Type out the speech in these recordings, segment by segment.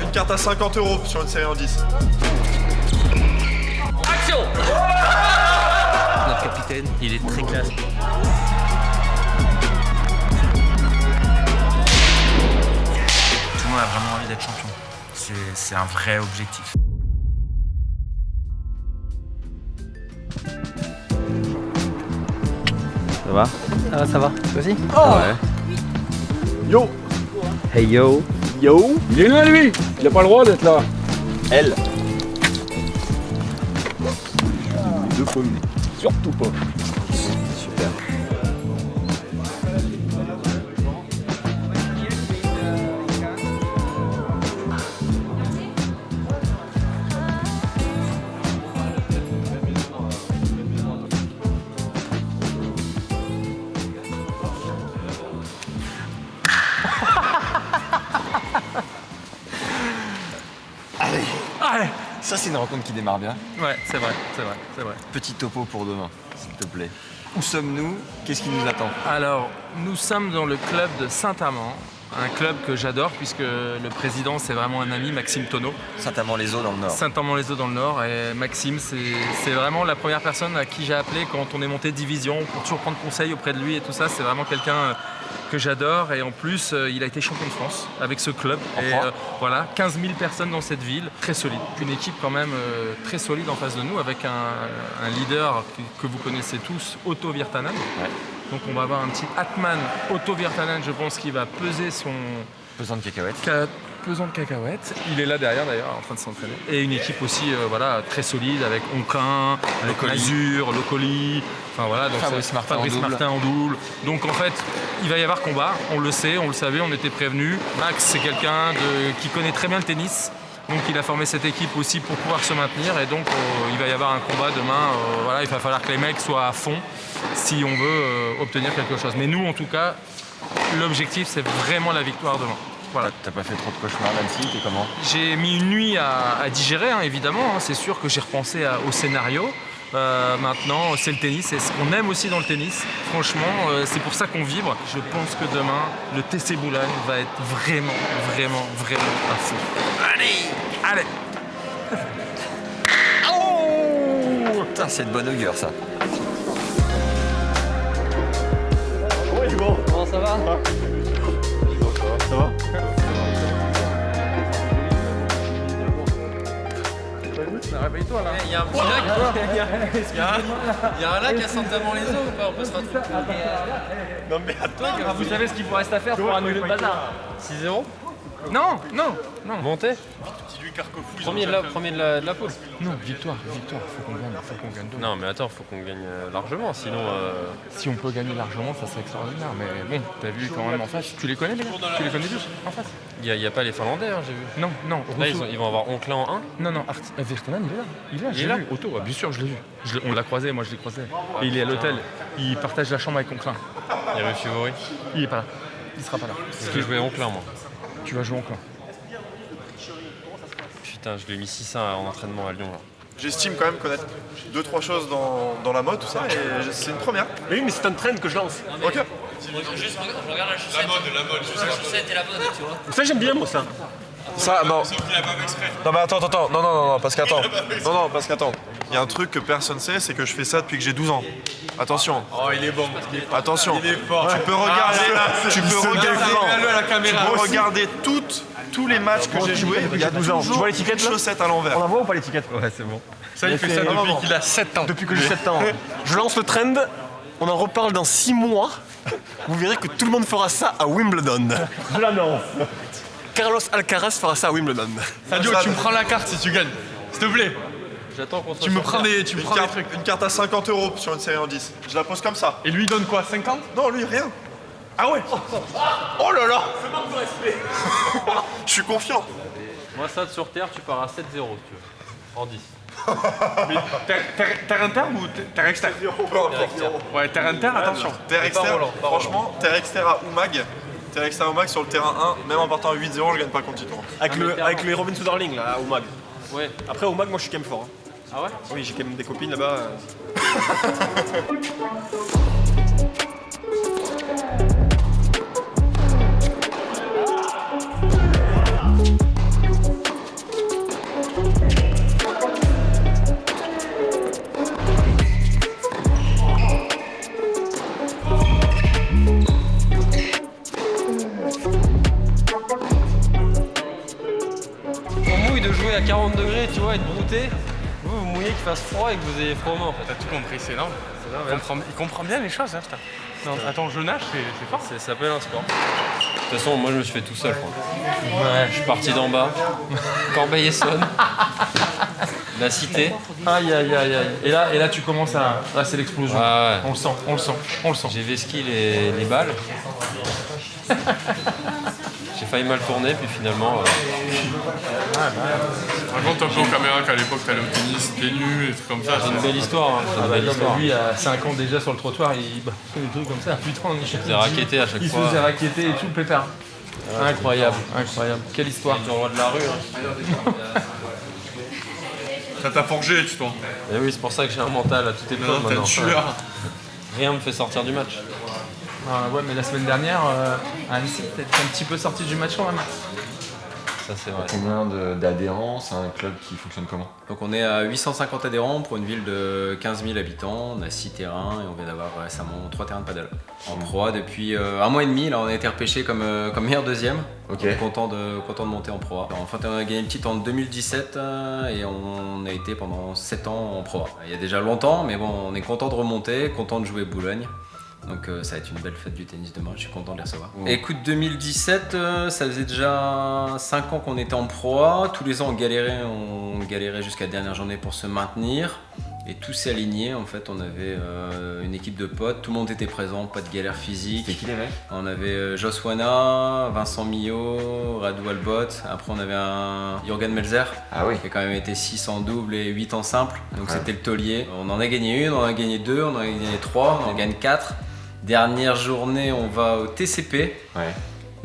Une carte à 50 € sur une série en 10. Action. Notre capitaine, il est très classe. Tout le monde a vraiment envie d'être champion. C'est un vrai objectif. Ça va? Ça va. Toi aussi? Ouais. Yo! Hey yo! Yo! Il est là lui. Il a pas le droit d'être là. Elle! 2 fois mieux. Surtout pas. Super. Allez! Ça, c'est une rencontre qui démarre bien. Ouais, c'est vrai. Petit topo pour demain, s'il te plaît. Où sommes-nous? Qu'est-ce qui nous attend? Alors, nous sommes dans le club de Saint-Amand, un club que j'adore puisque le président c'est vraiment un ami, Maxime Tonneau. Saint-Amand-les-Eaux dans le Nord. Saint-Amand-les-Eaux dans le Nord, et Maxime c'est vraiment la première personne à qui j'ai appelé quand on est monté de division pour toujours prendre conseil auprès de lui et tout ça. C'est vraiment quelqu'un que j'adore, et en plus il a été champion de France avec ce club. Et voilà, 15 000 personnes dans cette ville, très solide. Une équipe quand même très solide en face de nous avec un leader que vous connaissez tous, Otto Virtanen. Ouais. Donc on va avoir un petit Atman Otto Virtanen, je pense, qui va peser son... Pesant de cacahuètes. Pesant de cacahuètes. Il est là derrière d'ailleurs en train de s'entraîner. Et une équipe aussi voilà, très solide avec Onquin, avec Mazur, Locoli. Enfin voilà, donc Fabrice Martin en double. Donc en fait, il va y avoir combat, on le sait, on le savait, on était prévenus. Max, c'est quelqu'un qui connaît très bien le tennis. Donc il a formé cette équipe aussi pour pouvoir se maintenir, et donc il va y avoir un combat demain. Voilà, il va falloir que les mecs soient à fond si on veut obtenir quelque chose. Mais nous en tout cas, l'objectif c'est vraiment la victoire demain. Voilà. T'as pas fait trop de cauchemars là-dessus? T'es comment? J'ai mis une nuit à digérer, hein, évidemment. Hein. C'est sûr que j'ai repensé au scénario. Maintenant, c'est le tennis, c'est ce qu'on aime aussi dans le tennis. Franchement, c'est pour ça qu'on vibre. Je pense que demain, le TC Boulogne va être vraiment à fond. Allez. Oh putain, c'est de bonne augure ça. Oui, bon. Comment ça va? Ça va? Réveille-toi là. Il y a un petit lac. Il y a un lac à Saint-Amand-les-Eaux ou pas? On peut se retrouver. Non mais attends, Vous savez ce qu'il vous reste à faire pour annuler le bazar? 6-0. Non. Montez. Premier de la poule. Non, victoire, faut qu'on gagne. Non mais attends, faut qu'on gagne largement, sinon... Si on peut gagner largement, ça serait extraordinaire. Mais bon, t'as vu quand même en face. Tu les connais les gars? Tu les connais tous en face? Il y a pas les Finlandais, hein, j'ai vu. Non. Là, Rousseau. ils vont avoir Onklin en 1. Non, Virtanen, il est là. J'ai vu. Otto, bien sûr, je l'ai vu. On l'a croisé, moi je l'ai croisé. Et il est à l'hôtel. Il partage la chambre avec Onklin. Il y a le Fivori. Il est pas là. Il sera pas là. Je vais jouer Onklin, moi. Tu vas jouer Onklin. Putain, je lui ai mis 6-1 en entraînement à Lyon, là. j'estime quand même connaître 2-3 choses dans la mode, tout ça, et c'est une première. Mais oui, mais c'est un trend que je lance. Ok. Juste, je regarde la chaussette. La mode, la chaussette et la mode, tu vois. Ça, j'aime bien, moi, ça. Ça, non. Non mais attends, non, parce qu'attends. Non, parce qu'attends. Il y a un truc que personne sait, c'est que je fais ça depuis que j'ai 12 ans. Attention. Oh, il est bon. Attention. Il est fort. Tu peux regarder tous les matchs que j'ai joués. Il y a 12 ans. Tu vois l'étiquette, chaussette à l'envers. On la voit ou pas l'étiquette? Ouais, c'est bon. Ça, il fait ça depuis qu'il a 7 ans. Depuis que j'ai 7 ans. Je lance le trend, on en reparle dans 6 mois. Vous verrez que tout le monde fera ça à Wimbledon. Je l'annonce. Carlos Alcaraz fera ça à Wimbledon. Sadio, tu me prends la carte si tu gagnes. S'il te plaît. J'attends qu'on soit Tu me prends des trucs. Une carte à 50 € sur une série en 10. Je la pose comme ça. Et lui, il donne quoi? 50? Non, lui, rien. Ah ouais. Oh là là. C'est manque de respect. Je suis confiant. Moi, ça, sur Terre, tu pars à 7-0, si tu veux. En 10. Terre interne ou terre externe? Ouais, terre interne, attention. Terre externe, franchement, terre externe à Oumag. Terre externe à Oumag sur le terrain 1, même en partant à 8-0, je gagne pas le compte titre. Avec les Robin Soderling, là, à Oumag. Ouais. Après, au Mag, moi, je suis quand même fort. Hein. Ah ouais? Oui, j'ai quand même des copines là-bas. jouer à 40 degrés, tu vois, et de brouter. Vous mouillez qu'il fasse froid et que vous ayez froid aux mains. T'as tout compris, c'est énorme. Il comprend bien les choses, hein, putain. Non, attends, je nage, c'est fort. Ça s'appelle un sport. De toute façon, moi je me suis fait tout seul, je crois. Ouais, je suis parti d'en bas. Corbeil-Essonnes. La cité. Aïe aïe aïe aïe. Et là tu commences à. Là c'est l'explosion. Ah ouais. On le sent. J'ai vesqué les balles. J'ai failli mal tourner, puis finalement. Raconte un peu aux caméras qu'à l'époque t'allais au tennis, t'es nu et trucs comme ça. C'est une belle histoire. Hein. C'est une belle histoire. Lui à 5 ans déjà sur le trottoir, il fait des trucs comme ça. Putain, il se faisait raqueter à chaque fois. Il se faisait raqueter et tout, pépère. Incroyable. Quelle histoire. C'est le roi de la rue. Hein. Ça t'a forgé, tu vois. Et oui, c'est pour ça que j'ai un mental à toute épreuve maintenant. Rien me fait sortir du match. Ouais, mais la semaine dernière, à Annecy, t'es un petit peu sorti du match quand même. Ça, c'est vrai. Combien d'adhérents? C'est un club qui fonctionne comment? Donc on est à 850 adhérents pour une ville de 15 000 habitants. On a 6 terrains et on vient d'avoir récemment 3 terrains de paddle. En Pro A depuis un mois et demi, là on a été repêché comme meilleur deuxième. Ok. Content de monter en Pro A. Enfin on a gagné une petite en 2017 et on a été pendant 7 ans en Pro A. Il y a déjà longtemps, mais bon, on est content de remonter, content de jouer Boulogne. Donc ça va être une belle fête du tennis demain, je suis content de les recevoir. Écoute, 2017, ça faisait déjà 5 ans qu'on était en Pro A. Tous les ans on galérait jusqu'à la dernière journée pour se maintenir. Et tout s'est aligné, en fait on avait une équipe de potes, tout le monde était présent, pas de galère physique. C'était qui les mecs? On avait Joswana, Vincent Millot, Radou Albot, après on avait un Jürgen Melzer qui a quand même été 6 en double et 8 en simple, donc c'était le taulier. On en a gagné une, on en a gagné 2, on en a gagné 3, on en gagne 4. Dernière journée, on va au TCP.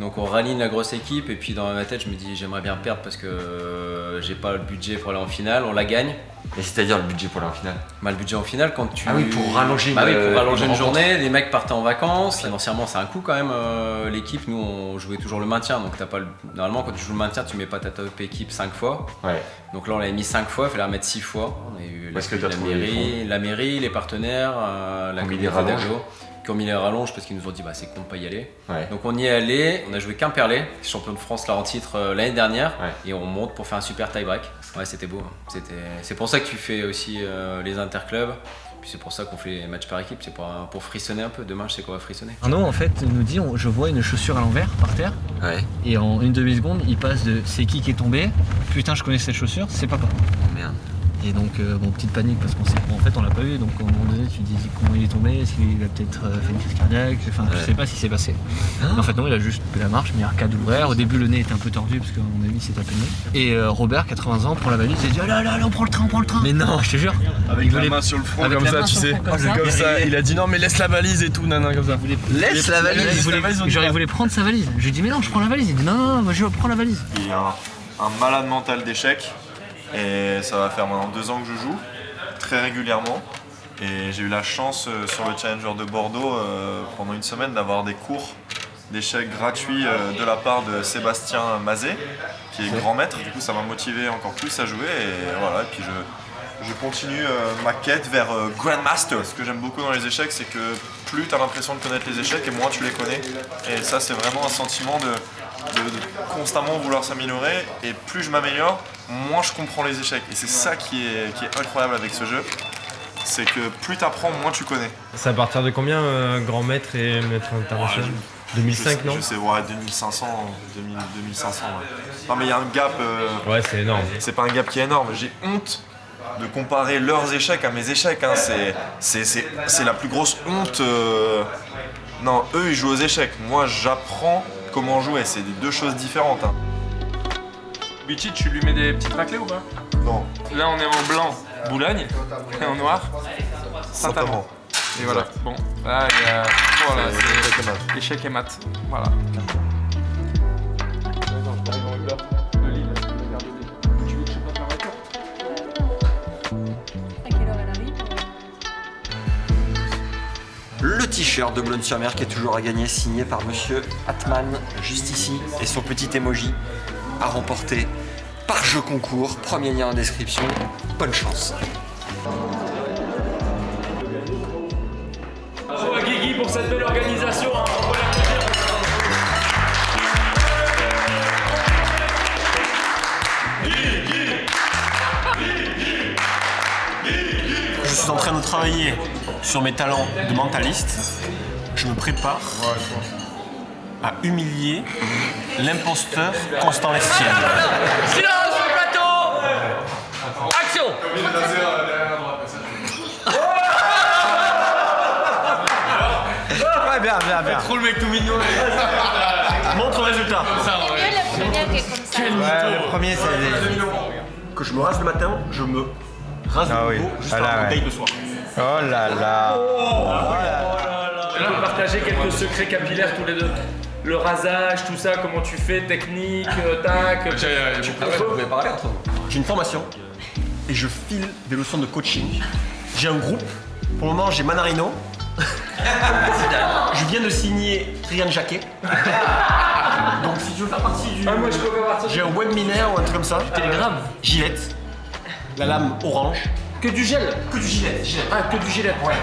Donc on raligne la grosse équipe et puis dans ma tête je me dis j'aimerais bien perdre parce que j'ai pas le budget pour aller en finale, on la gagne. Et c'est-à-dire le budget pour aller en finale? Le budget en finale quand tu... Ah oui, pour rallonger une journée, les mecs partaient en vacances, financièrement c'est un coût quand même, l'équipe, nous on jouait toujours le maintien, donc t'as pas normalement quand tu joues le maintien tu mets pas ta top équipe 5 fois. Donc là on l'avait mis 5 fois, il fallait la remettre 6 fois. On a eu la mairie, les partenaires, la communauté d'aglo qui ont mis les rallonges parce qu'ils nous ont dit c'est con de pas y aller. Donc on y est allé, on a joué Quimperlé, champion de France là en titre l'année dernière, et on monte pour faire un super tie-break. Ouais, c'était beau. C'est pour ça que tu fais aussi les interclubs. Puis c'est pour ça qu'on fait les matchs par équipe, c'est pour frissonner un peu. Demain, je sais qu'on va frissonner. Arnaud, en fait, nous dit je vois une chaussure à l'envers par terre. Et en une demi-seconde, il passe de c'est qui est tombé, putain, je connais cette chaussure, c'est papa. Merde. Et donc, petite panique parce qu'en fait, on l'a pas vu. Donc, à un moment donné, tu te dis comment il est tombé, est-ce qu'il a peut-être fait une crise cardiaque, enfin, je sais pas ce qui s'est passé. Mais en fait, non, il a juste coupé la marche, mis un arcade ouvert. Au début, le nez était un peu tordu parce qu'à mon avis, c'est tapé le nez. Et Robert, 80 ans, prend la valise et dit là, on prend le train. Mais non, je te jure. Avec la main sur le front, comme ça, tu sais. Comme ça, il a dit non, mais laisse la valise et tout, nana, comme ça. Laisse la valise. Genre, il voulait prendre sa valise. Je lui ai dit, mais non, je prends la valise. Il dit non, moi, je prends la valise. Il y a un malade mental d'échecs. Et ça va faire maintenant 2 ans que je joue, très régulièrement. Et j'ai eu la chance sur le Challenger de Bordeaux pendant une semaine d'avoir des cours d'échecs gratuits de la part de Sébastien Mazet, qui est grand maître. Du coup ça m'a motivé encore plus à jouer et voilà. Et puis je continue ma quête vers Grandmaster. Ce que j'aime beaucoup dans les échecs, c'est que plus tu as l'impression de connaître les échecs et moins tu les connais. Et ça c'est vraiment un sentiment de constamment vouloir s'améliorer, et plus je m'améliore, moins je comprends les échecs. Et c'est ça qui est incroyable avec ce jeu, c'est que plus tu apprends, moins tu connais. C'est à partir de combien grand maître et maître international? 2005, non? Je sais, 2500, 2500. Non mais il y a un gap. Ouais, c'est énorme. C'est pas un gap qui est énorme. J'ai honte de comparer leurs échecs à mes échecs. Hein. C'est la plus grosse honte. Non, eux ils jouent aux échecs. Moi j'apprends comment jouer, c'est des 2 choses différentes. Hein. Bichi, tu lui mets des petites raclées ou pas? Non. Là on est en blanc, Boulogne, et en noir, Saint-Amand. Et voilà, bon, là il y a... Voilà, c'est échec et mat, voilà. Le t-shirt de Boulogne-sur-Mer qui est toujours à gagner, signé par monsieur Atman, juste ici, et son petit emoji à remporter par jeu concours. Premier lien en description. Bonne chance. Bravo à Guigui pour cette belle organisation. Guigui. travailler sur mes talents de mentaliste, je me prépare à humilier l'imposteur Constant Lestienne. Silence sur le plateau. Action. Ouais, bien. Trop le mec tout mignon. Montre le résultat. C'est mieux le premier qui est comme ça. Ouais, le premier, c'est... Que je me rase le matin, je me rase Ah le oui. dos juste Voilà, avant la ouais. bouteille de soir. Oh là là. On peut partager quelques secrets capillaires tous les deux. Le rasage, tout ça, comment tu fais, technique, tac. Tu pouvez parler entre vous. J'ai une formation et je file des leçons de coaching. J'ai un groupe. Pour le moment, j'ai Manarino. Je viens de signer Trian Jacquet. Donc si tu veux faire partie du... Ah, moi je peux pas partir. J'ai un webinaire ou un truc comme ça. Télégramme. Gillette. La lame orange. Que du gel. Que du gilet. Ah, que du gilet. Ouais.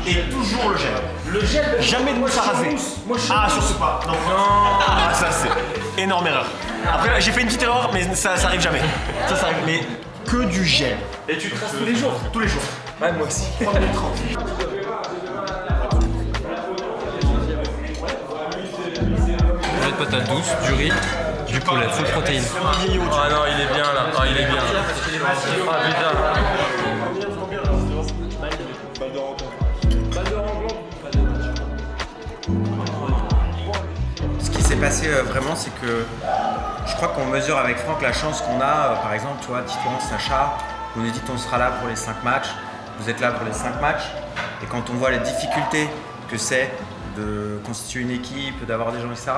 Et toujours le gel. Le gel. Jamais de mousse à raser. Moi je suis Ah, sur ce pas. Non. Ah, ça c'est énorme erreur. Après là, j'ai fait une petite erreur, mais ça arrive jamais. Ça arrive. Mais que du gel. Et tu traces tous les jours. Tous les jours. Ouais, moi aussi. 3 minutes 30. Jus de patate douce, du riz, du poulet, full protéine. Ah non, il est bien là. Ah, il est bien. Ah putain. Ce qui s'est passé vraiment, c'est que je crois qu'on mesure avec Franck la chance qu'on a. Par exemple, toi, Titouan, Sacha, vous nous dites on sera là pour les 5 matchs. Vous êtes là pour les 5 matchs. Et quand on voit les difficultés que c'est de constituer une équipe, d'avoir des gens, etc.,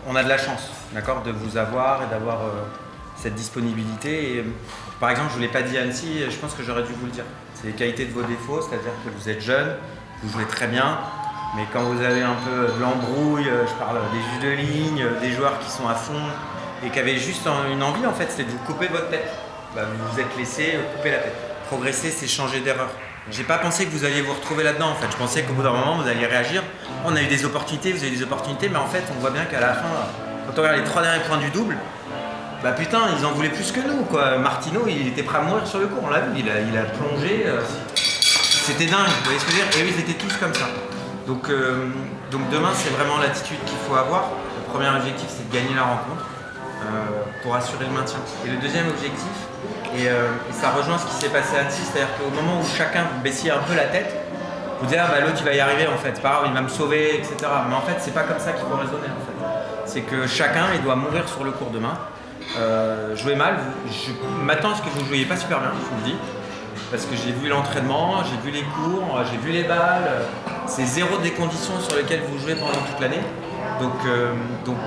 on a de la chance, d'accord, de vous avoir et d'avoir cette disponibilité. Et, par exemple, je ne vous l'ai pas dit à Annecy, je pense que j'aurais dû vous le dire. C'est les qualités de vos défauts, c'est-à-dire que vous êtes jeune, vous jouez très bien, mais quand vous avez un peu de l'embrouille, je parle des jus de ligne, des joueurs qui sont à fond et qui avaient juste une envie, en fait, c'était de vous couper votre tête. Bah, vous vous êtes laissé couper la tête. Progresser, c'est changer d'erreur. J'ai pas pensé que vous alliez vous retrouver là-dedans, en fait. Je pensais qu'au bout d'un moment, vous alliez réagir. On a eu des opportunités, vous avez eu des opportunités, mais en fait, on voit bien qu'à la fin, quand on regarde les 3 derniers points du double, bah putain, ils en voulaient plus que nous, quoi. Martino, il était prêt à mourir sur le court, on l'a vu, il a plongé. C'était dingue, vous voyez ce que je veux dire? Et eux, ils étaient tous comme ça. Donc demain, c'est vraiment l'attitude qu'il faut avoir. Le premier objectif, c'est de gagner la rencontre pour assurer le maintien. Et le deuxième objectif, et ça rejoint ce qui s'est passé à Annecy, c'est-à-dire qu'au moment où chacun vous baissiez un peu la tête, vous dites ah bah l'autre il va y arriver en fait, c'est pas grave, il va me sauver, etc. Mais en fait c'est pas comme ça qu'il faut raisonner en fait. C'est que chacun il doit mourir sur le court demain. Jouer mal, je m'attends à ce que vous ne jouiez pas super bien, je vous le dis. Parce que j'ai vu l'entraînement, j'ai vu les cours, j'ai vu les balles. C'est zéro des conditions sur lesquelles vous jouez pendant toute l'année. Donc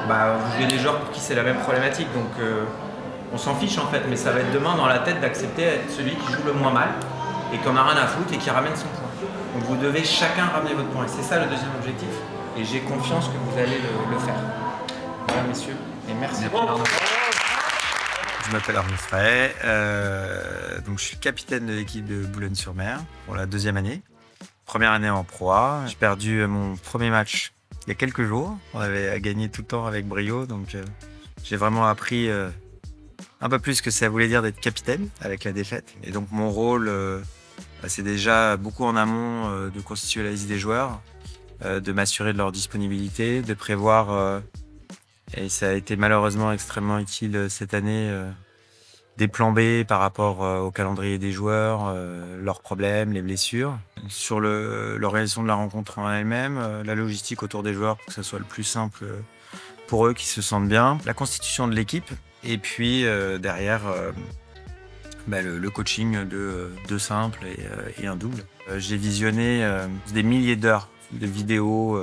bah, vous jouez des joueurs pour qui c'est la même problématique. Donc on s'en fiche en fait, mais ça va être demain dans la tête d'accepter d'être celui qui joue le moins mal et qui en a rien à foutre et qui ramène son point. Donc vous devez chacun ramener votre point. Et c'est ça le deuxième objectif. Et j'ai confiance que vous allez le faire. Voilà messieurs, et merci. Je m'appelle Arnaud Frey, donc je suis le capitaine de l'équipe de Boulogne-sur-Mer pour la 2e année. Première année en Pro A. J'ai perdu mon premier match il y a quelques jours. On avait gagné tout le temps avec brio, donc j'ai vraiment appris un peu plus ce que ça voulait dire d'être capitaine avec la défaite. Et donc mon rôle, c'est déjà beaucoup en amont de constituer la liste des joueurs, de m'assurer de leur disponibilité, de prévoir, et ça a été malheureusement extrêmement utile cette année, des plans B par rapport au calendrier des joueurs, leurs problèmes, les blessures. Sur l'organisation de la rencontre en elle-même, la logistique autour des joueurs pour que ça soit le plus simple pour eux, qu'ils se sentent bien, la constitution de l'équipe, et puis derrière le coaching de 2 simples et un double. J'ai visionné des milliers d'heures de vidéos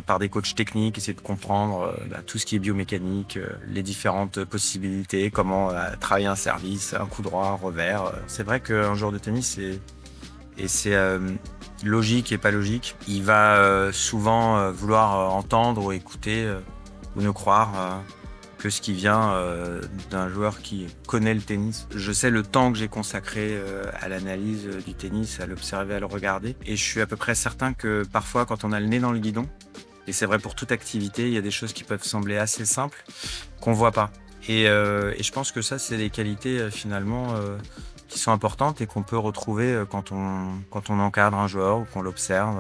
par des coachs techniques, essayer de comprendre tout ce qui est biomécanique, les différentes possibilités, comment travailler un service, un coup droit, un revers. C'est vrai qu'un joueur de tennis, c'est logique et pas logique. Il va souvent vouloir entendre ou écouter ou ne croire que ce qui vient d'un joueur qui connaît le tennis. Je sais le temps que j'ai consacré à l'analyse du tennis, à l'observer, à le regarder. Et je suis à peu près certain que parfois, quand on a le nez dans le guidon, et c'est vrai pour toute activité, il y a des choses qui peuvent sembler assez simples qu'on ne voit pas. Et je pense que ça, c'est des qualités finalement qui qui sont importantes et qu'on peut retrouver quand on encadre un joueur ou qu'on l'observe.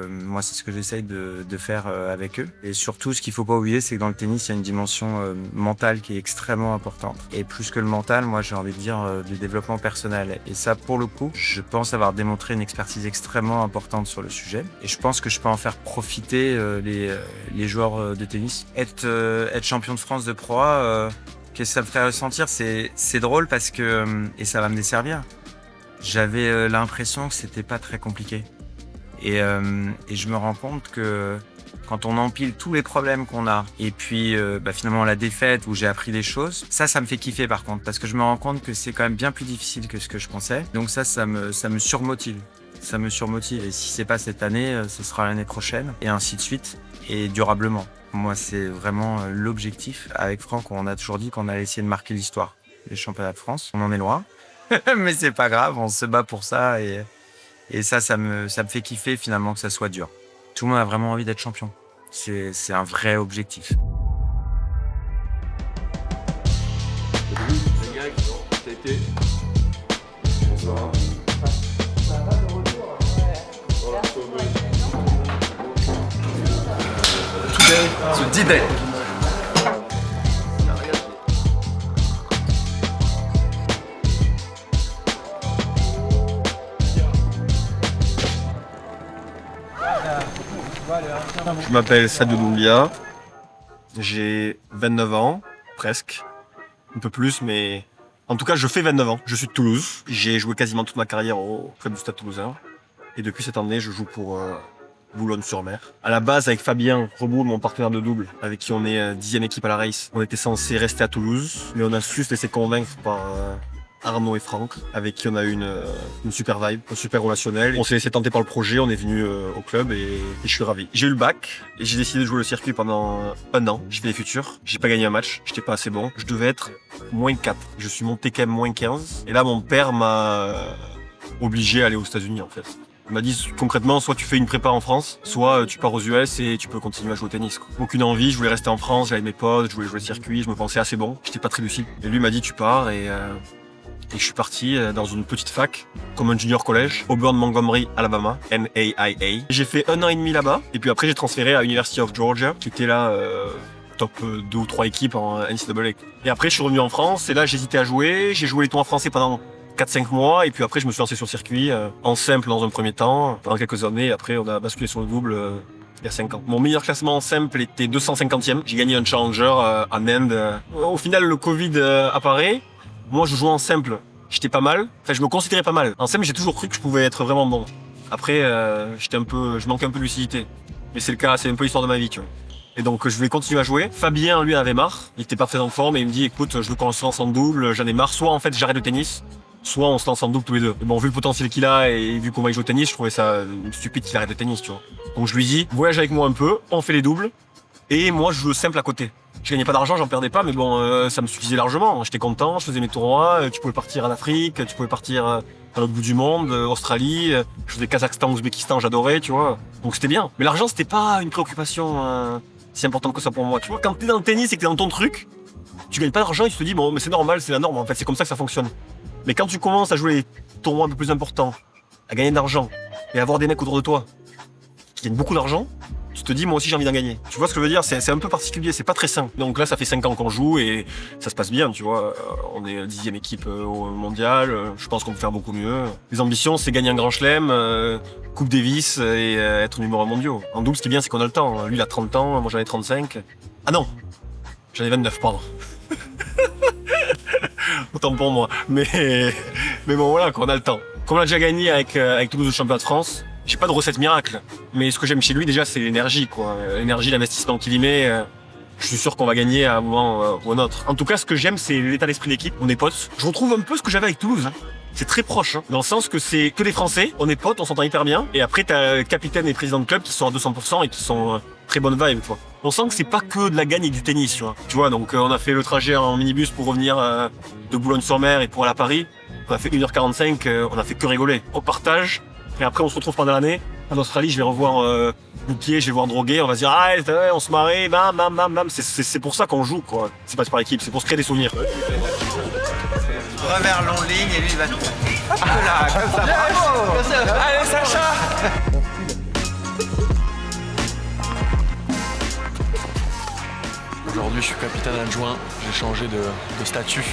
Moi, c'est ce que j'essaye de faire avec eux. Et surtout, ce qu'il ne faut pas oublier, c'est que dans le tennis, il y a une dimension mentale qui est extrêmement importante. Et plus que le mental, moi, j'ai envie de dire du développement personnel. Et ça, pour le coup, je pense avoir démontré une expertise extrêmement importante sur le sujet. Et je pense que je peux en faire profiter les joueurs de tennis. Être champion de France de Pro A, qu'est-ce que ça me ferait ressentir? C'est drôle parce que, et ça va me desservir, j'avais l'impression que c'était pas très compliqué. Et je me rends compte que quand on empile tous les problèmes qu'on a, et puis finalement la défaite où j'ai appris des choses, ça me fait kiffer par contre, parce que je me rends compte que c'est quand même bien plus difficile que ce que je pensais. Donc ça me surmotive. Ça me surmotive. Et si c'est pas cette année, ce sera l'année prochaine, et ainsi de suite, et durablement. Moi, c'est vraiment l'objectif. Avec Franck, on a toujours dit qu'on allait essayer de marquer l'histoire des championnats de France. On en est loin, mais c'est pas grave, on se bat pour ça, et ça me fait kiffer finalement que ça soit dur. Tout le monde a vraiment envie d'être champion. C'est un vrai objectif. Ce D-Day. Je m'appelle Sadou Doumbia, j'ai 29 ans, presque, un peu plus, mais en tout cas je fais 29 ans. Je suis de Toulouse, j'ai joué quasiment toute ma carrière au club du Stade Toulousain, et depuis cette année je joue pour Boulogne-sur-Mer. À la base, avec Fabien Reboul, mon partenaire de double, avec qui on est 10e équipe à la race, on était censé rester à Toulouse, mais on a su se laisser convaincre par Arnaud et Franck, avec qui on a eu une super vibe, un super relationnel. On s'est laissé tenter par le projet, on est venu au club et je suis ravi. J'ai eu le bac et j'ai décidé de jouer le circuit pendant un an. J'ai fait les futurs, j'ai pas gagné un match, j'étais pas assez bon. Je devais être moins 4. Je suis monté quand même moins 15. Et là, mon père m'a obligé à aller aux États-Unis en fait. Il m'a dit concrètement, soit tu fais une prépa en France, soit tu pars aux US et tu peux continuer à jouer au tennis. Aucune envie, je voulais rester en France, j'avais mes potes, je voulais jouer le circuit, je me pensais assez bon. J'étais pas très lucide. Et lui m'a dit tu pars et je suis parti dans une petite fac, comme un junior collège, Auburn Montgomery, Alabama, NAIA. J'ai fait 1 an et demi là-bas, et puis après j'ai transféré à University of Georgia, qui était là top 2 ou 3 équipes en NCAA. Et après je suis revenu en France, et là j'hésitais à jouer, j'ai joué les tournois français pendant 4-5 mois, et puis après je me suis lancé sur le circuit, en simple dans un premier temps, pendant quelques années, et après on a basculé sur le double il y a 5 ans. Mon meilleur classement en simple était 250e, j'ai gagné un challenger en Inde. Au final le Covid apparaît. Moi, je jouais en simple, j'étais pas mal. Enfin, je me considérais pas mal. En simple, j'ai toujours cru que je pouvais être vraiment bon. Après, je manquais un peu de lucidité. Mais c'est le cas, c'est un peu l'histoire de ma vie, tu vois. Et donc, je voulais continuer à jouer. Fabien, lui, avait marre. Il était pas très en forme et il me dit, écoute, je veux qu'on se lance en double, j'en ai marre. Soit, en fait, j'arrête le tennis, soit on se lance en double tous les deux. Et bon, vu le potentiel qu'il a et vu qu'on va y jouer au tennis, je trouvais ça stupide qu'il arrête le tennis, tu vois. Donc, je lui dis, voyage avec moi un peu, on fait les doubles. Et moi, je joue simple à côté. Je gagnais pas d'argent, j'en perdais pas, mais bon, ça me suffisait largement. J'étais content, je faisais mes tournois, tu pouvais partir en Afrique, tu pouvais partir à l'autre bout du monde, Australie, je faisais Kazakhstan, Ouzbékistan, j'adorais, tu vois. Donc c'était bien. Mais l'argent, c'était pas une préoccupation si importante que ça pour moi, tu vois. Quand t'es dans le tennis et que t'es dans ton truc, tu gagnes pas d'argent et tu te dis, bon, mais c'est normal, c'est la norme, en fait, c'est comme ça que ça fonctionne. Mais quand tu commences à jouer les tournois un peu plus importants, à gagner de l'argent et à avoir des mecs autour de toi qui gagnent beaucoup d'argent, tu te dis, moi aussi j'ai envie d'en gagner. Tu vois ce que je veux dire? C'est un peu particulier, c'est pas très sain. Donc là, ça fait 5 ans qu'on joue et ça se passe bien, tu vois. On est 10e équipe au mondial, je pense qu'on peut faire beaucoup mieux. Les ambitions, c'est gagner un grand chelem, Coupe Davis et être numéro 1 mondiaux. En double, ce qui est bien, c'est qu'on a le temps. Lui, il a 30 ans, moi j'en ai 35. Ah non, j'en ai 29, pardon. Autant pour moi. Mais bon, voilà, qu'on a le temps. Comme on a déjà gagné avec Toulouse au championnat de France, j'ai pas de recette miracle, mais ce que j'aime chez lui déjà c'est l'énergie, quoi. L'énergie, l'investissement qu'il y met, je suis sûr qu'on va gagner à un moment ou à un autre. En tout cas, ce que j'aime c'est l'état d'esprit d'équipe, on est potes. Je retrouve un peu ce que j'avais avec Toulouse, hein. C'est très proche, hein, dans le sens que c'est que des Français, on est potes, on s'entend hyper bien, et après t'as le capitaine et président de club qui sont à 200% et qui sont très bonne vibe, quoi. On sent que c'est pas que de la gagne et du tennis, tu vois. Tu vois, donc on a fait le trajet en minibus pour revenir de Boulogne-sur-Mer et pour aller à Paris. On a fait 1h45, on a fait que rigoler. On partage. Et après, on se retrouve pendant l'année. En Australie, je vais revoir Bouquier, je vais voir Droguet. On va se dire, ah, on se marre, bam, bam, bam, bam. C'est pour ça qu'on joue, quoi. C'est pas par équipe, c'est pour se créer des souvenirs. revers long ligne et lui il va tout. Hop là, comme ça, bravo. Allez Sacha. Aujourd'hui, je suis capitaine adjoint, j'ai changé de statut.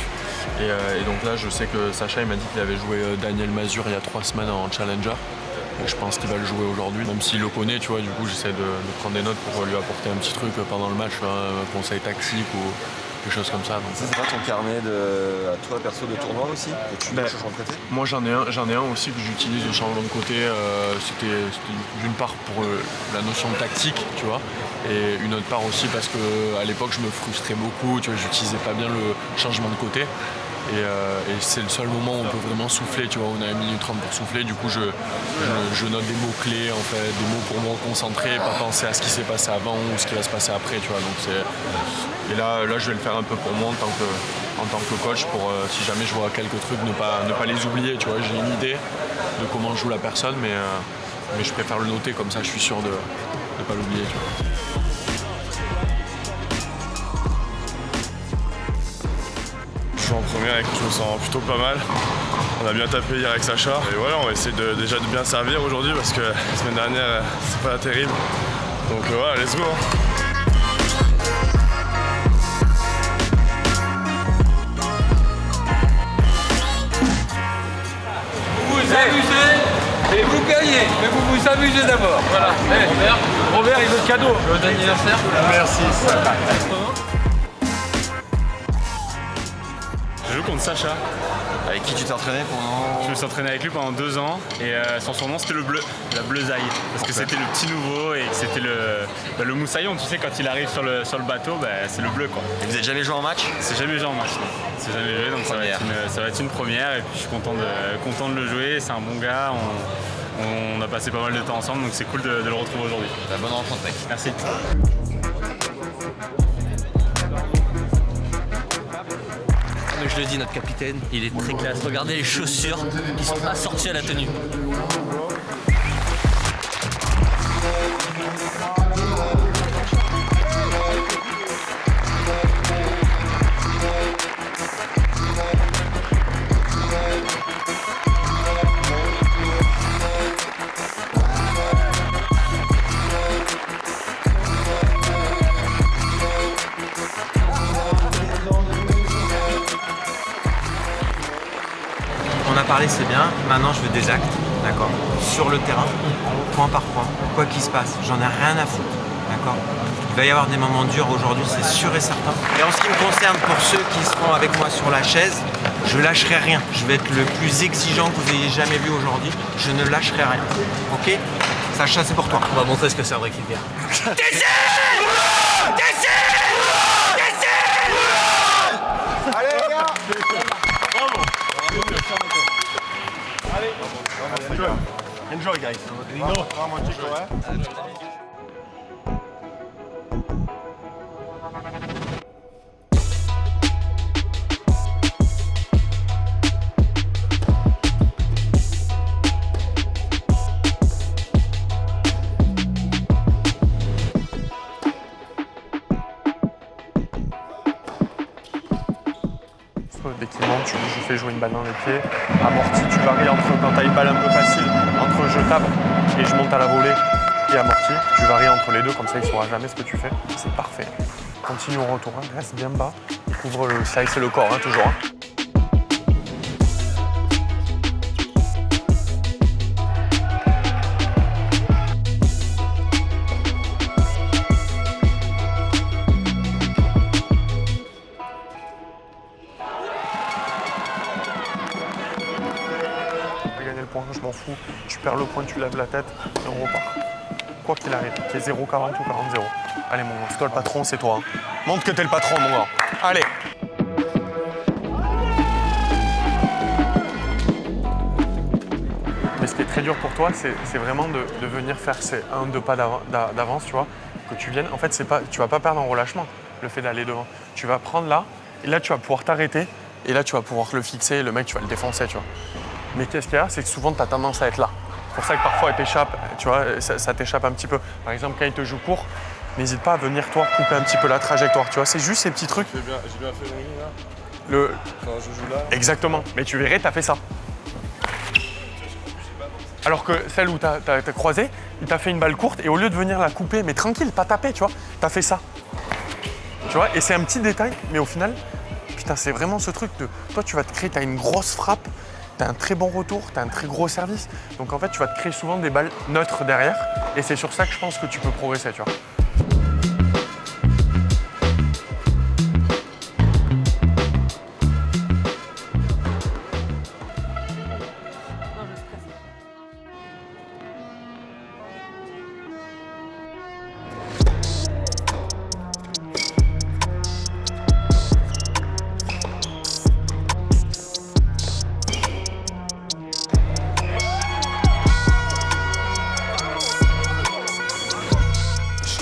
Et donc là, je sais que Sacha il m'a dit qu'il avait joué Daniel Mazur il y a 3 semaines en Challenger. Et je pense qu'il va le jouer aujourd'hui, même s'il le connaît, tu vois. Du coup, j'essaie de prendre des notes pour lui apporter un petit truc pendant le match, un conseil tactique ou quelque chose comme ça. Donc. Ça, c'est pas ton carnet à toi perso de tournoi aussi que tu cherches en prêter? Moi, j'en ai un aussi que j'utilise de changement de côté. C'était d'une part pour la notion de tactique, tu vois, et une autre part aussi parce que à l'époque, je me frustrais beaucoup, tu vois, j'utilisais pas bien le changement de côté. Et c'est le seul moment où on peut vraiment souffler, tu vois, on a 1 minute 30 pour souffler, du coup je note des mots clés en fait, des mots pour me concentrer, pas penser à ce qui s'est passé avant ou ce qui va se passer après, tu vois. Donc et là je vais le faire un peu pour moi en tant que coach pour si jamais je vois quelques trucs ne pas les oublier, tu vois. J'ai une idée de comment joue la personne mais je préfère le noter comme ça je suis sûr de ne pas l'oublier, tu vois. Je suis en première et je me sens plutôt pas mal. On a bien tapé hier avec Sacha. Et voilà, on va essayer déjà de bien servir aujourd'hui parce que la semaine dernière, c'est pas terrible. Donc voilà, let's go. Vous vous amusez et vous gagnez, mais vous vous amusez d'abord. Voilà. Robert, il veut le cadeau. Bon anniversaire. Merci. Je joue contre Sacha. Avec qui tu t'es entraîné pendant... Je me suis entraîné avec lui pendant 2 ans et son surnom c'était le bleu, la bleusaille. Parce que c'était le petit nouveau et que c'était le moussaillon, tu sais, quand il arrive sur le bateau, c'est le bleu quoi. Et vous n'avez jamais joué en match? C'est jamais joué en match, non. C'est jamais joué, donc ça va être une première et puis je suis content de le jouer, c'est un bon gars, on a passé pas mal de temps ensemble donc c'est cool de le retrouver aujourd'hui. Bonne rencontre mec. Merci. Je le dis, notre capitaine, il est très classe. Regardez les chaussures, ils sont assortis à la tenue. On a parlé, c'est bien. Maintenant, je veux des actes, d'accord? Sur le terrain, point par point, quoi qu'il se passe. J'en ai rien à foutre, d'accord? Il va y avoir des moments durs aujourd'hui, c'est sûr et certain. Et en ce qui me concerne, pour ceux qui seront avec moi sur la chaise, je lâcherai rien. Je vais être le plus exigeant que vous ayez jamais vu aujourd'hui. Je ne lâcherai rien, ok? Sacha, c'est pour toi. On va montrer ce que c'est un vrai kicker. Allez les gars. Enjoy guys. Dès qu'il monte, je fais jouer une balle dans les pieds. Amorti, tu varies entre, quand tu as une balle un peu facile, entre je tape et je monte à la volée et amorti. Tu varies entre les deux, comme ça il ne saura jamais ce que tu fais. C'est parfait. Continue au retour, hein. Reste bien bas. Couvre le size et le corps, hein, toujours. Hein. Je m'en fous, tu perds le point, tu lèves la tête et on repart. Quoi qu'il arrive, qu'il y ait 0,40 ou 40-0. Allez mon gars, c'est toi le patron, c'est toi. Hein. Montre que t'es le patron mon gars. Allez. Mais ce qui est très dur pour toi, c'est vraiment de venir faire ces 1-2 pas d'avance, tu vois. Que tu viennes, en fait, tu vas pas perdre en relâchement, le fait d'aller devant. Tu vas prendre là, et là tu vas pouvoir t'arrêter, et là tu vas pouvoir le fixer, et le mec tu vas le défoncer, tu vois. Mais qu'est-ce qu'il y a, c'est que souvent tu as tendance à être là. C'est pour ça que parfois elle t'échappe, tu vois, ça t'échappe un petit peu. Par exemple, quand il te joue court, n'hésite pas à venir toi couper un petit peu la trajectoire, tu vois. C'est juste ces petits trucs. J'ai bien fait le ring là. Quand je joue là. Exactement. Mais tu verrais, t'as fait ça. Alors que celle où t'as croisé, il t'a fait une balle courte et au lieu de venir la couper, mais tranquille, pas taper, tu vois, t'as fait ça. Tu vois, et c'est un petit détail, mais au final, putain, c'est vraiment ce truc de... Toi, tu vas te créer, t'as une grosse frappe, t'as un très bon retour, t'as un très gros service. Donc en fait, tu vas te créer souvent des balles neutres derrière. Et c'est sur ça que je pense que tu peux progresser, tu vois.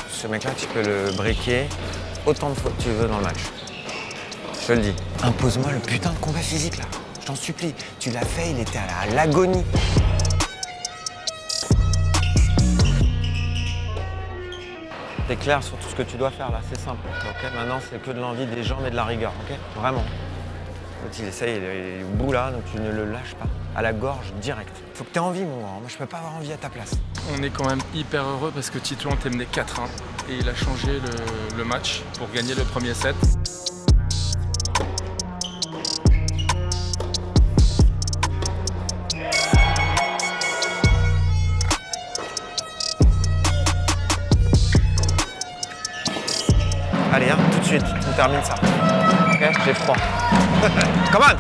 Ce mec-là, tu peux le breaker autant de fois que tu veux dans le match. Je te le dis. Impose-moi le putain de combat physique là. Je t'en supplie. Tu l'as fait, il était à l'agonie. T'es clair sur tout ce que tu dois faire là, c'est simple. Ok, maintenant c'est que de l'envie, des jambes et de la rigueur, ok? Vraiment. L'autre il essaye, il est au bout là, donc tu ne le lâches pas. À la gorge, direct. Faut que t'aies envie, mon grand. Moi je peux pas avoir envie à ta place. On est quand même hyper heureux parce que Titouan t'est mené 4-1 et il a changé le match pour gagner le premier set. Allez, hein, tout de suite, on termine ça. Ok, j'ai froid. Come on!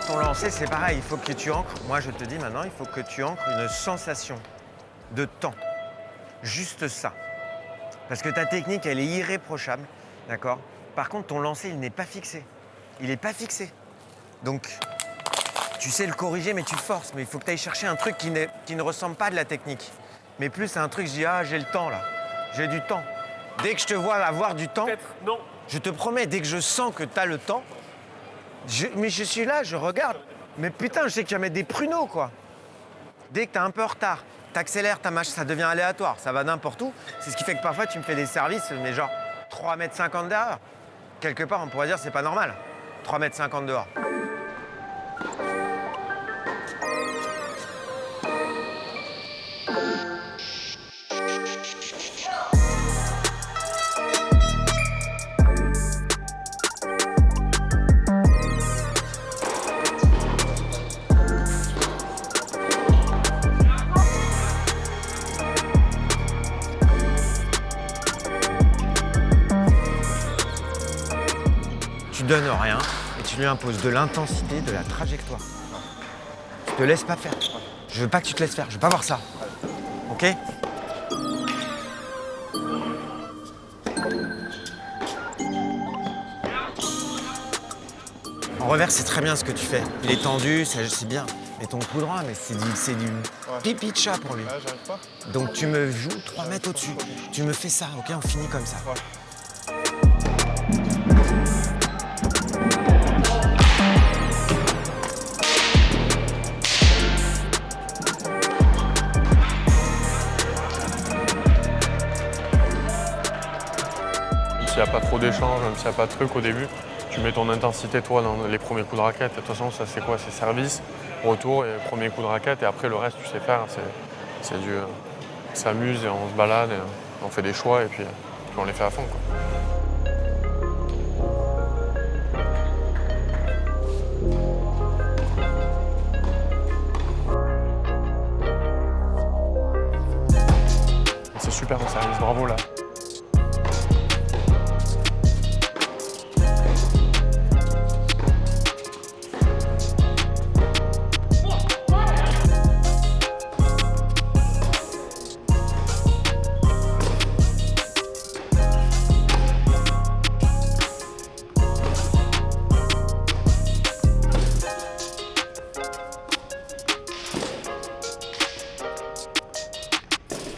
Ton lancer, c'est pareil, il faut que tu ancres. Moi, je te dis maintenant, il faut que tu ancres une sensation de temps. Juste ça. Parce que ta technique, elle est irréprochable, d'accord? Par contre, ton lancer, il n'est pas fixé. Il n'est pas fixé. Donc, tu sais le corriger, mais tu forces. Mais il faut que tu ailles chercher un truc qui ne ressemble pas à de la technique. Mais plus, c'est un truc, je dis, ah, j'ai le temps, là. J'ai du temps. Dès que je te vois avoir du temps, non. Je te promets, dès que je sens que tu as le temps, mais je suis là, je regarde. Mais putain, je sais que tu vas mettre des pruneaux, quoi. Dès que t'es un peu en retard, t'accélères ta marche, ça devient aléatoire, ça va n'importe où. C'est ce qui fait que parfois, tu me fais des services, mais genre 3,50 m dehors. Quelque part, on pourrait dire c'est pas normal. 3,50 m dehors. Tu donnes rien et tu lui imposes de l'intensité, de la trajectoire. Tu te laisses pas faire. Je veux pas que tu te laisses faire, je veux pas voir ça. Ok? En revers, c'est très bien ce que tu fais. Il est tendu, c'est bien. Mais ton coup droit, mais c'est du pipi de chat pour lui. J'arrive pas. Donc tu me joues 3 mètres au-dessus. Tu me fais ça, ok? On finit comme ça. S'il n'y a pas trop d'échanges, même s'il n'y a pas de truc au début, tu mets ton intensité toi dans les premiers coups de raquette. De toute façon, ça c'est quoi? C'est service, retour et premier coup de raquette. Et après le reste, tu sais faire. C'est du... on s'amuse et on se balade, et on fait des choix et puis on les fait à fond, quoi. C'est super en service, bravo là.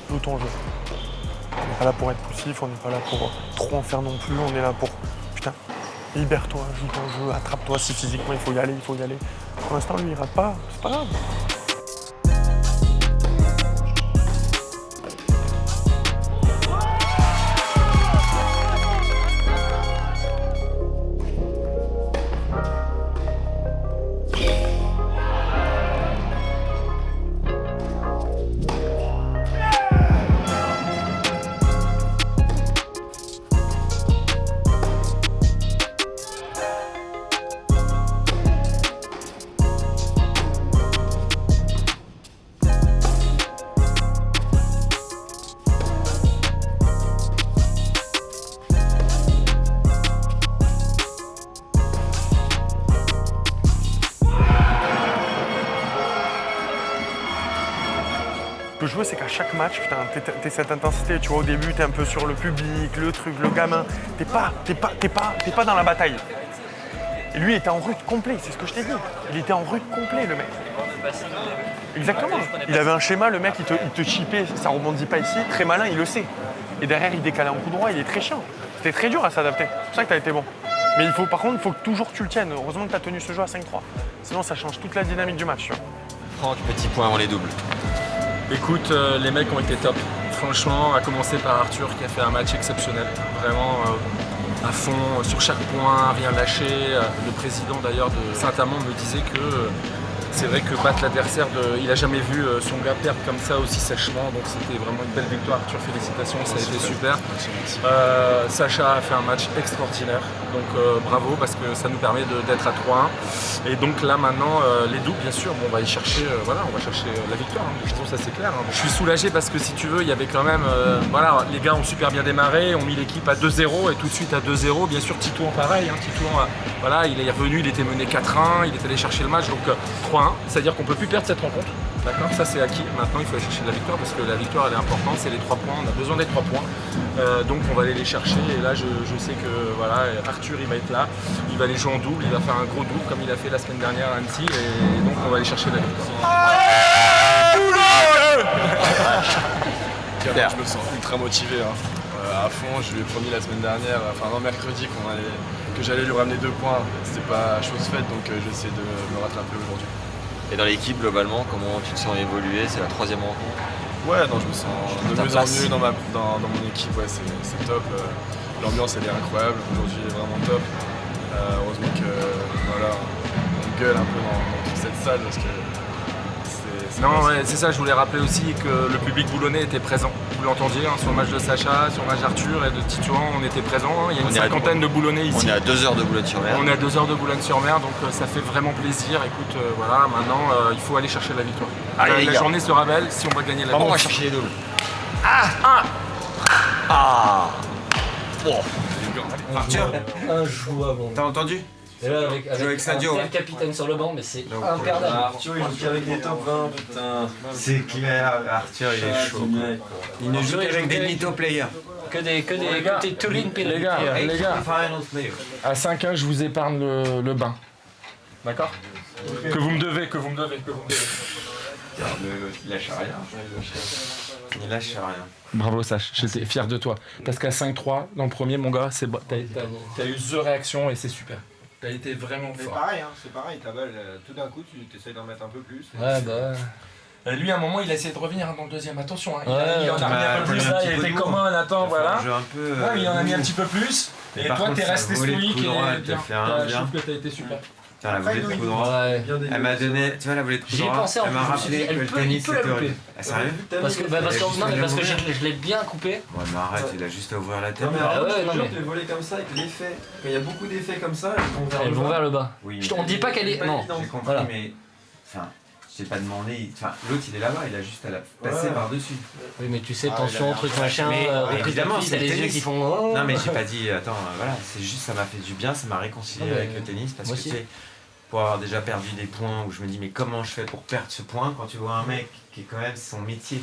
joue ton jeu. On n'est pas là pour être poussif, on n'est pas là pour trop en faire non plus, on est là pour, putain, libère-toi, joue ton jeu, attrape-toi si physiquement il faut y aller, il faut y aller. Pour l'instant, lui, il rate pas, c'est pas grave. Le jouer, c'est qu'à chaque match, putain, t'es cette intensité, tu vois, au début, t'es un peu sur le public, le truc, le gamin, t'es pas dans la bataille. Et lui, il était en rut complet, c'est ce que je t'ai dit. Il était en rut complet, le mec. Exactement. Il avait un schéma, le mec, il te chippait, ça rebondit pas ici, très malin, il le sait. Et derrière, il décalait en coup droit, il est très chiant. C'était très dur à s'adapter, c'est pour ça que t'as été bon. Mais par contre, il faut que toujours tu le tiennes. Heureusement que t'as tenu ce jeu à 5-3. Sinon, ça change toute la dynamique du match, tu vois. Franck, petit point avant les doubles. Écoute, les mecs ont été top. Franchement, à commencer par Arthur qui a fait un match exceptionnel. Vraiment à fond, sur chaque point, rien lâché. Le président d'ailleurs de Saint-Amand me disait que c'est vrai que battre l'adversaire, il a jamais vu son gars perdre comme ça aussi sèchement. Donc c'était vraiment une belle victoire. Arthur, félicitations, ça a été super. Sacha a fait un match extraordinaire. Donc bravo parce que ça nous permet d'être à 3-1. Et donc là maintenant, les doubles, bien sûr, on va y chercher, on va chercher la victoire. Je pense que ça c'est clair. Je suis soulagé parce que si tu veux, il y avait quand même, les gars ont super bien démarré, ont mis l'équipe à 2-0 et tout de suite à 2-0. Bien sûr, Titouan pareil. Titouan, il est revenu, il était mené 4-1, il est allé chercher le match, donc 3-1. C'est-à-dire qu'on ne peut plus perdre cette rencontre. D'accord, ça c'est acquis. Maintenant, il faut aller chercher de la victoire parce que la victoire elle est importante, c'est les 3 points. On a besoin des 3 points. Donc on va aller les chercher. Et là, je sais que Arthur il va être là. Il va aller jouer en double. Il va faire un gros double comme il a fait la semaine dernière à Annecy. Et donc on va aller chercher la victoire. Je me sens ultra motivé. À fond, je lui ai promis la semaine dernière, mercredi, que j'allais lui ramener 2 points. C'était pas chose faite, donc j'essaie de me rattraper aujourd'hui. Et dans l'équipe, globalement, comment tu te sens évoluer? C'est la 3e rencontre. Ouais, non, je me sens de mieux en mieux dans mon équipe, ouais, c'est top. L'ambiance elle est incroyable, aujourd'hui elle est vraiment top. Heureusement que on gueule un peu dans toute cette salle parce que c'est ça, je voulais rappeler aussi que le public boulonnais était présent. Vous l'entendiez sur le match de Sacha, sur le match d'Arthur et de Titouan, on était présents. Il y a une cinquantaine de Boulonnais ici. On est à 2 heures de Boulogne-sur-Mer. On est à 2 heures de Boulogne-sur-Mer, donc ça fait vraiment plaisir. Écoute, maintenant il faut aller chercher la victoire. Allez, la journée sera belle si on va gagner la victoire. On va chercher les doubles. Bon. Arthur, injouable. T'as entendu? Et là, avec Sadio, un capitaine sur le banc, mais c'est imperdable. Arthur, il joue qu'avec des top 20, putain. C'est clair, Arthur, il est chaud. Il ne joue qu'avec des mytho players. Que des Turin players. Les gars, à 5-1, je vous épargne le bain. D'accord? Que vous me devez. Il lâche rien. Il lâche rien. Bravo Sach, j'étais fier de toi. Parce qu'à 5-3, dans le premier, mon gars, t'as eu 2 réactions et c'est super. T'as été vraiment fort. C'est pareil, ta balle, tout d'un coup, tu essaies d'en mettre un peu plus. Ouais, lui, à un moment, il a essayé de revenir dans le deuxième. Attention, il en a mis un peu plus là, il était commun, Nathan, voilà. Il en a mis un petit peu plus. Et toi, t'es resté stoïque et bien. Je trouve que t'as été super. Putain, la volée de coup droit, elle m'a donné, tu vois, la volée de coup droit, elle m'a rappelé que le tennis c'était horrible. Sérieux? Parce que je l'ai bien coupé. Ouais, mais arrête, il a juste à ouvrir la tête. Des volets comme ça, avec l'effet. Quand il y a beaucoup d'effets comme ça, elles vont vers le bas. On dit pas qu'elle est. Non, j'ai compris, mais. Enfin, j'ai pas demandé. Enfin, l'autre il est là-bas, il a juste à la passer par-dessus. Oui, mais tu sais, tension, truc machin. Évidemment, c'est les yeux qui font. Non, mais j'ai pas dit, attends, voilà, c'est juste ça m'a fait du bien, ça m'a réconcilié avec le tennis parce que tu sais. Pour avoir déjà perdu des points où je me dis mais comment je fais pour perdre ce point quand tu vois un mec qui est quand même son métier,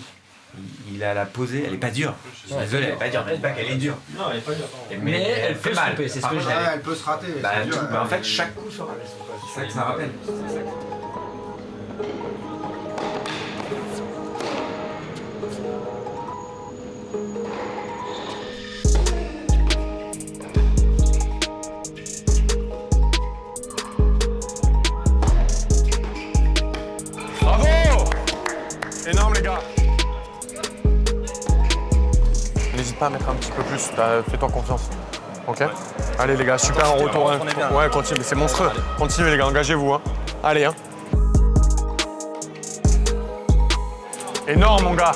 il a la posée, elle est pas dure. Je suis désolé, elle est pas dure, je dis pas qu'elle est dure. Non, elle est pas dure. Mais elle fait mal, c'est ce que j'ai. Elle peut se rater. En fait chaque coup se rate. C'est ça que ça rappelle. Énorme les gars. N'hésite pas à mettre un petit peu plus, fais-toi confiance. Ok. Allez les gars, super en retour. Hein. Ouais, continue, c'est monstrueux. Continuez les gars, engagez-vous. Hein. Allez. Hein. Énorme mon gars.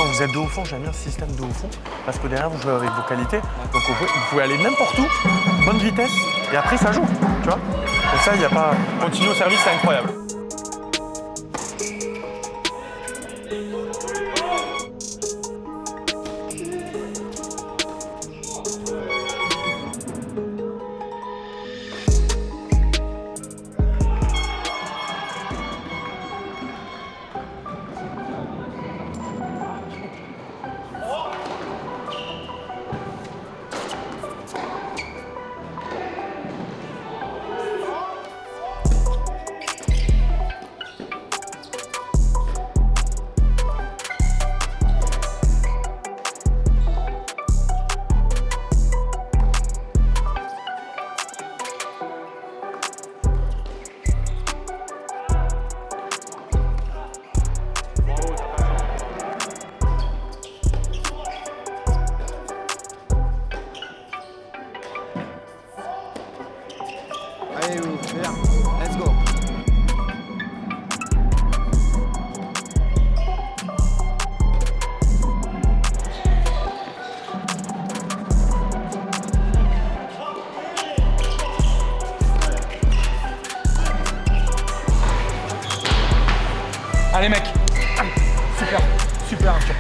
Vous êtes dos au fond, j'aime bien ce système dos au fond, parce que derrière vous jouez avec vos qualités, donc vous pouvez aller n'importe où, bonne vitesse, et après ça joue, tu vois. Donc ça, il n'y a pas... Continuer au service, c'est incroyable. Allez, bien, let's go. Allez mec, super, super Arthur.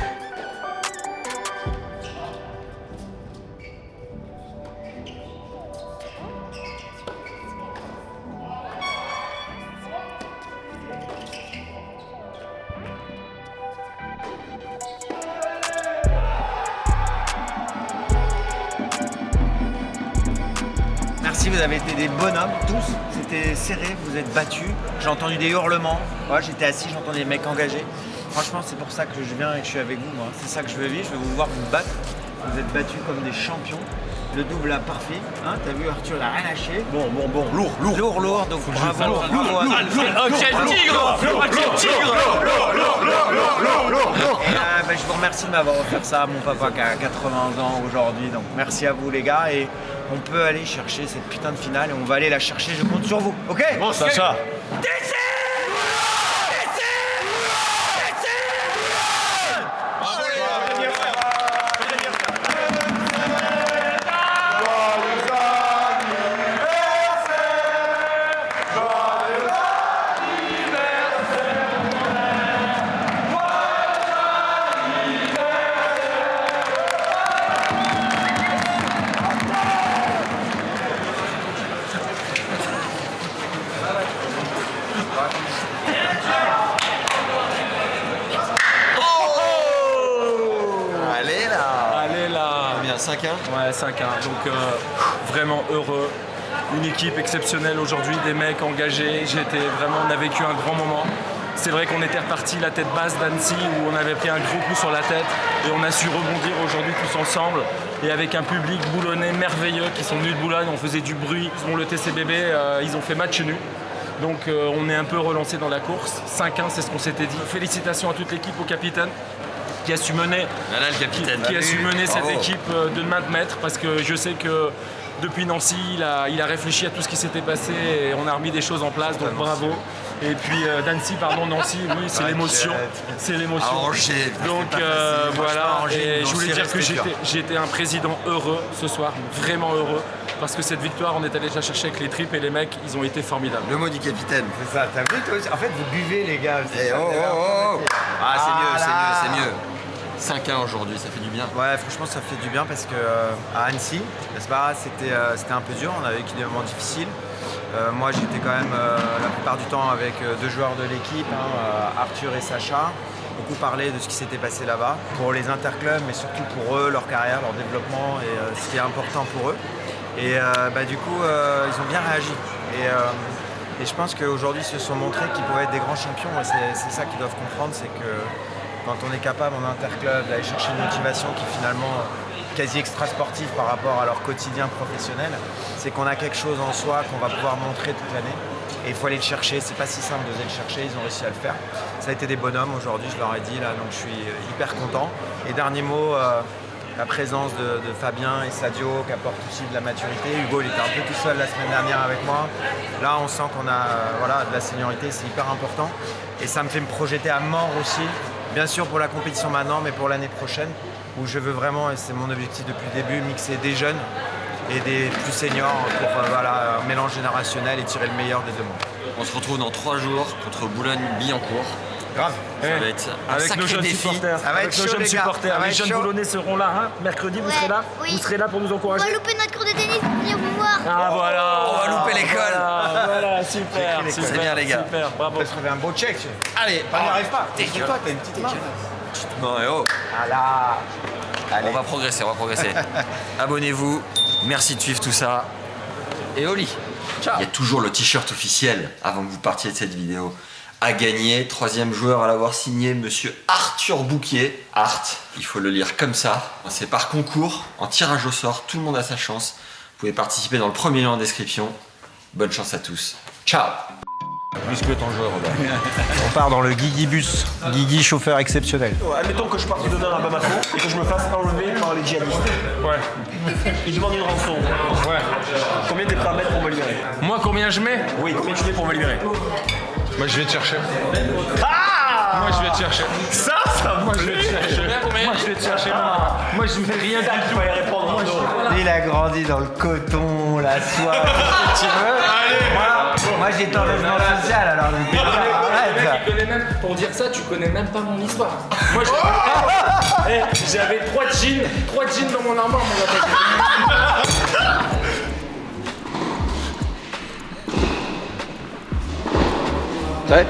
Merci, vous avez été des bonhommes, tous. C'était serré, vous êtes battus. J'ai entendu des hurlements. Ouais, j'étais assis, j'entendais des mecs engagés. Franchement, c'est pour ça que je viens et que je suis avec vous, moi. C'est ça que je veux vivre, je veux vous voir vous battre. Vous êtes battus comme des champions. Le double a parfait. Hein, t'as vu, Arthur, il a rien lâché. Bon, lourd. Donc bravo. Quel tigre! Je vous remercie de m'avoir offert ça, mon papa qui a 80 ans aujourd'hui. Donc merci à vous les gars et on peut aller chercher cette putain de finale et on va aller la chercher, je compte sur vous. Ok? Bon Sacha. Allez là. Combien, 5-1? Ouais, 5-1. Donc vraiment heureux. Une équipe exceptionnelle aujourd'hui, des mecs engagés. On a vécu un grand moment. C'est vrai qu'on était reparti la tête basse d'Annecy où on avait pris un gros coup sur la tête et on a su rebondir aujourd'hui tous ensemble et avec un public boulonnais merveilleux qui sont venus de Boulogne, on faisait du bruit. Bon, le TCBB, ils ont fait match nul. Donc on est un peu relancé dans la course. 5-1, c'est ce qu'on s'était dit. Félicitations à toute l'équipe, au capitaine qui a su mener, cette équipe de main de maître parce que je sais que depuis Nancy, il a réfléchi à tout ce qui s'était passé et on a remis des choses en place, donc bravo. Et puis Nancy, oui, c'est l'émotion. C'est l'émotion. Donc voilà, et je voulais dire que j'étais un président heureux ce soir, vraiment heureux. Parce que cette victoire, on est allé la chercher avec les tripes et les mecs, ils ont été formidables. Le mot du capitaine. C'est ça, t'as vu toi aussi? En fait, vous buvez les gars. C'est mieux. 5-1 aujourd'hui, ça fait du bien. Ouais, franchement, ça fait du bien parce que à Annecy, n'est-ce pas, c'était un peu dur, on a vécu des moments difficiles. Moi, j'étais quand même la plupart du temps avec deux joueurs de l'équipe, Arthur et Sacha. Beaucoup parlé de ce qui s'était passé là-bas, pour les interclubs, mais surtout pour eux, leur carrière, leur développement et ce qui est important pour eux. Et du coup, ils ont bien réagi. Et je pense qu'aujourd'hui, ils se sont montrés qu'ils pouvaient être des grands champions. Et c'est ça qu'ils doivent comprendre, c'est que quand on est capable en interclub d'aller chercher une motivation qui est finalement quasi extra-sportive par rapport à leur quotidien professionnel, c'est qu'on a quelque chose en soi qu'on va pouvoir montrer toute l'année. Et il faut aller le chercher, c'est pas si simple d'oser le chercher, ils ont réussi à le faire. Ça a été des bonhommes aujourd'hui, je leur ai dit là, donc je suis hyper content. Et dernier mot, la présence de Fabien et Sadio qui apportent aussi de la maturité. Hugo il était un peu tout seul la semaine dernière avec moi. Là on sent qu'on a de la seniorité, c'est hyper important. Et ça me fait me projeter à mort aussi, bien sûr pour la compétition maintenant, mais pour l'année prochaine, où je veux vraiment, et c'est mon objectif depuis le début, mixer des jeunes et des plus seniors pour un mélange générationnel et tirer le meilleur des deux mondes. On se retrouve dans 3 jours contre Boulogne-Billancourt. Grave. Ça va être un Avec nos sacré jeunes défi. supporters. Ça va Avec être nos chaud, jeunes les gars. supporters. Ça va Les être jeunes chaud. boulonnais seront là. Hein. Mercredi, vous serez là. Oui. Vous serez là pour nous On encourager. va louper notre cours de tennis pour venir vous voir. Ah voilà. On va louper l'école. Voilà, super. C'est bien les gars. Super, bravo. On peut se trouver un beau check. Allez, On n'y arrive pas. t'es T'inquiète pas, t'as une petite main. Non, et oh. Ah là. Allez. On va progresser. Abonnez-vous. Merci de suivre tout ça. Et au lit. Ciao. Il y a toujours le t-shirt officiel avant que vous partiez de cette vidéo à gagner. 3e joueur à l'avoir signé, monsieur Arthur Bouquier. Art, il faut le lire comme ça. C'est par concours, en tirage au sort. Tout le monde a sa chance. Vous pouvez participer dans le premier lien en description. Bonne chance à tous. Ciao. Muscle ton joueur, Robert. On part dans le Guigui Bus. Guigui chauffeur exceptionnel. Admettons que je parte demain à Bamako et que je me fasse enlever par les djihadistes. Ouais. Ils demandent une rançon. Ouais. Combien t'es prêt à mettre pour me libérer? Moi, combien je mets? Oui, combien tu mets pour me libérer? Moi, je vais te chercher. Ah! Moi, je vais te chercher. Ça Moi, je vais te chercher. Moi, je vais te chercher. Moi, je ne fais rien du tout. Fallait répondre. Il a grandi dans le coton, la soie, tout ce que tu veux. Moi j'étais en logement social alors. Tu connais même, pour dire ça, tu connais même pas mon histoire. Moi, j'avais 3 jeans dans mon armoire, mon gars. Ouais.